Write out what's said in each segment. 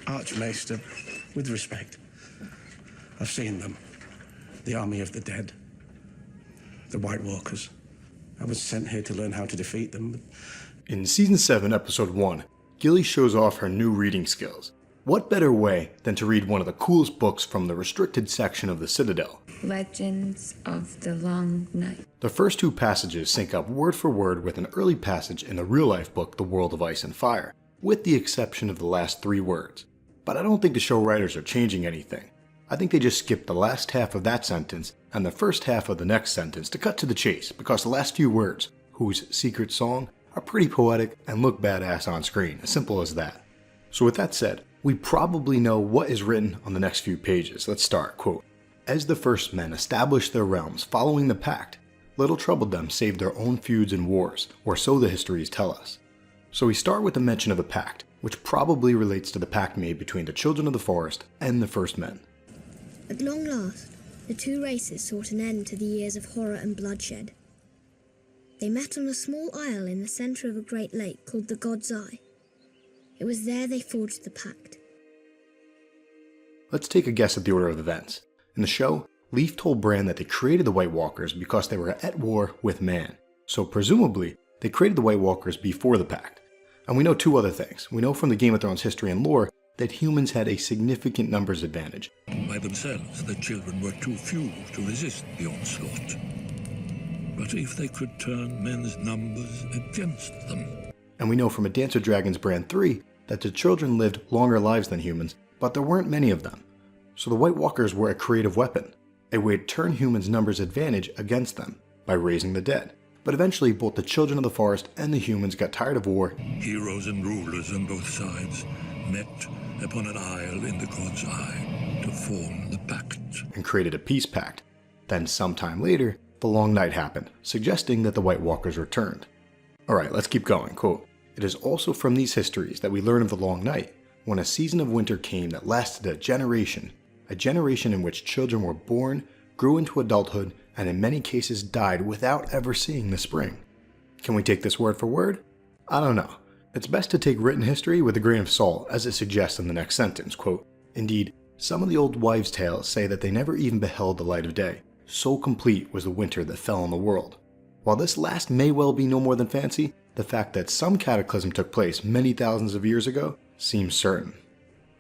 Archmaester, with respect, I've seen them. The army of the dead. The White Walkers. I was sent here to learn how to defeat them. In Season 7, Episode 1, Gilly shows off her new reading skills. What better way than to read one of the coolest books from the restricted section of the Citadel? Legends of the Long Night. The first two passages sync up word for word with an early passage in the real-life book The World of Ice and Fire, with the exception of the last 3 words. But I don't think the show writers are changing anything. I think they just skipped the last half of that sentence and the first half of the next sentence to cut to the chase, because the last few words, whose secret song, are pretty poetic and look badass on screen, as simple as that. So with that said, we probably know what is written on the next few pages. Let's start, quote, "As the first men established their realms following the Pact, little troubled them save their own feuds and wars, or so the histories tell us." So we start with the mention of the Pact, which probably relates to the pact made between the children of the forest and the first men. At long last, the two races sought an end to the years of horror and bloodshed. They met on a small isle in the centre of a great lake called the God's Eye. It was there they forged the pact. Let's take a guess at the order of events. In the show, Leaf told Bran that they created the White Walkers because they were at war with man. So presumably, they created the White Walkers before the Pact. And we know 2 other things. We know from the Game of Thrones history and lore that humans had a significant numbers advantage. By themselves, the children were too few to resist the onslaught. But if they could turn men's numbers against them... And we know from A Dance with Dragons Bran 3 that the children lived longer lives than humans, but there weren't many of them. So the White Walkers were a creative weapon, a way to turn humans' numbers advantage against them by raising the dead. But eventually both the children of the forest and the humans got tired of war. Heroes and rulers on both sides met upon an isle in the God's Eye to form the Pact. And created a peace pact. Then sometime later, the Long Night happened, suggesting that the White Walkers returned. Alright, let's keep going. Quote, "It is also from these histories that we learn of the Long Night, when a season of winter came that lasted a generation in which children were born, grew into adulthood, and in many cases died without ever seeing the spring." Can we take this word for word? I don't know. It's best to take written history with a grain of salt, as it suggests in the next sentence, quote, "Indeed, some of the old wives' tales say that they never even beheld the light of day. So complete was the winter that fell on the world." While this last may well be no more than fancy, the fact that some cataclysm took place many thousands of years ago seems certain.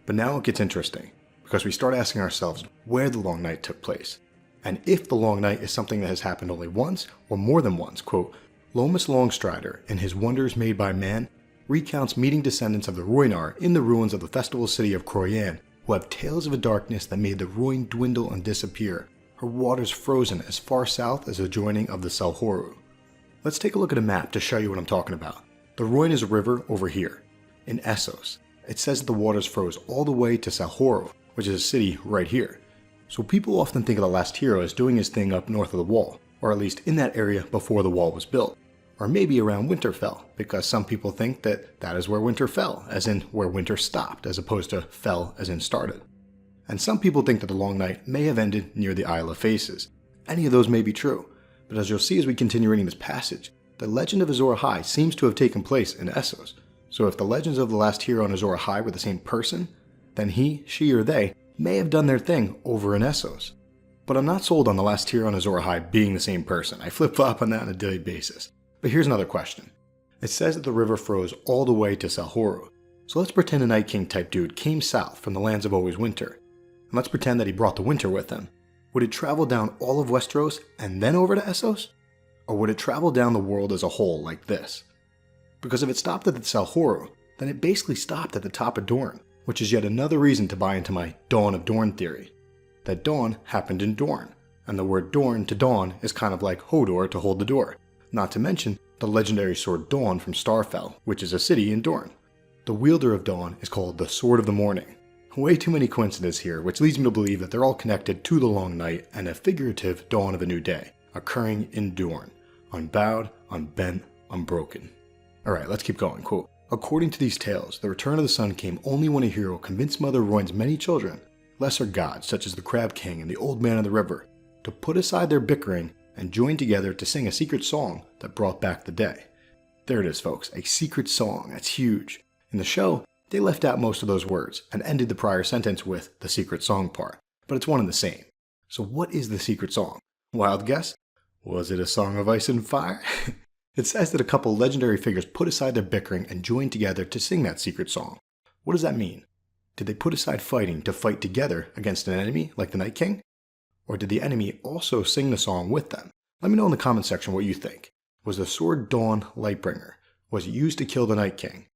But now it gets interesting, because we start asking ourselves where the Long Night took place, and if the Long Night is something that has happened only once or more than once. Quote, "Lomas Longstrider, in his Wonders Made by Man, recounts meeting descendants of the Rhoynar in the ruins of the festival city of Croyan, who have tales of a darkness that made the Rhoyne dwindle and disappear, her waters frozen as far south as the joining of the Salhoru." Let's take a look at a map to show you what I'm talking about. The Rhoyne is a river over here, in Essos. It says that the waters froze all the way to Salhoru, which is a city right here. So people often think of the last hero as doing his thing up north of the wall, or at least in that area before the wall was built. Or maybe around Winterfell, because some people think that that is where winter fell, as in where winter stopped, as opposed to fell as in started. And some people think that the Long Night may have ended near the Isle of Faces. Any of those may be true, but as you'll see as we continue reading this passage, the legend of Azor Ahai seems to have taken place in Essos. So if the legends of the last hero and Azor Ahai were the same person, then he, she, or they may have done their thing over in Essos. But I'm not sold on the last hero and Azor Ahai being the same person. I flip-flop on that on a daily basis. But here's another question. It says that the river froze all the way to Salhoru. So let's pretend a Night King type dude came south from the lands of always winter. And let's pretend that he brought the winter with him. Would it travel down all of Westeros and then over to Essos? Or would it travel down the world as a whole like this? Because if it stopped at the Salhoru, then it basically stopped at the top of Dorne, which is yet another reason to buy into my Dawn of Dorne theory. That dawn happened in Dorne, and the word Dorne to dawn is kind of like Hodor to hold the door. Not to mention the legendary sword Dawn from Starfell, which is a city in Dorne. The wielder of Dawn is called the Sword of the Morning. Way too many coincidences here, which leads me to believe that they're all connected to the Long Night and a figurative dawn of a new day, occurring in Dorne. Unbowed, unbent, unbroken. Alright, let's keep going. Quote, "According to these tales, the return of the sun came only when a hero convinced Mother Rhoyne's many children, lesser gods such as the Crab King and the Old Man of the River, to put aside their bickering and join together to sing a secret song that brought back the day." There it is, folks, a secret song. That's huge. In the show, They left out most of those words and ended the prior sentence with the secret song part, but it's one and the same. So what is the secret song? Wild guess? Was it a song of ice and fire? It says that a couple legendary figures put aside their bickering and joined together to sing that secret song. What does that mean? Did they put aside fighting to fight together against an enemy like the Night King? Or did the enemy also sing the song with them? Let me know in the comment section what you think. Was the sword Dawn Lightbringer? Was it used to kill the Night King?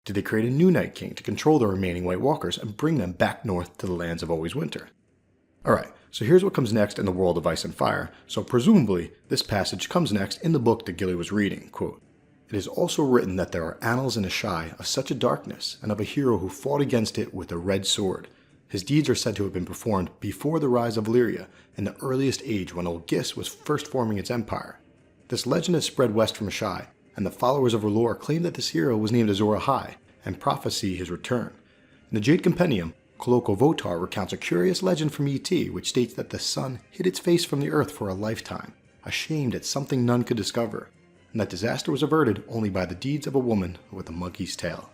Did they create a new Night King to control the remaining White Walkers and bring them back north to the lands of Always Winter? Alright, so here's what comes next in the world of Ice and Fire, so presumably this passage comes next in the book that Gilly was reading. Quote, "It is also written that there are annals in Ashai of such a darkness, and of a hero who fought against it with a red sword. His deeds are said to have been performed before the rise of Illyria, in the earliest age when Old Gis was first forming its empire. This legend has spread west from Ashai, and the followers of R'hllor claim that this hero was named Azor Ahai, and prophesy his return. In the Jade Compendium, Koloko Votar recounts a curious legend from ET which states that the sun hid its face from the earth for a lifetime, ashamed at something none could discover, and that disaster was averted only by the deeds of a woman with a monkey's tail."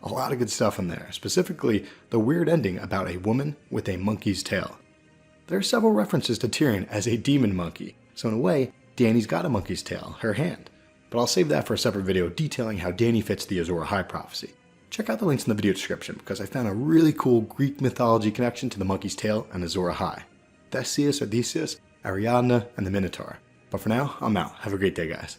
A lot of good stuff in there, specifically the weird ending about a woman with a monkey's tail. There are several references to Tyrion as a demon monkey, so in a way, Dany's got a monkey's tail, her hand. But I'll save that for a separate video detailing how Dany fits the Azor Ahai prophecy. Check out the links in the video description because I found a really cool Greek mythology connection to the monkey's tail and Azor Ahai. Theseus, Odysseus, Ariadne, and the Minotaur. But for now, I'm out. Have a great day, guys.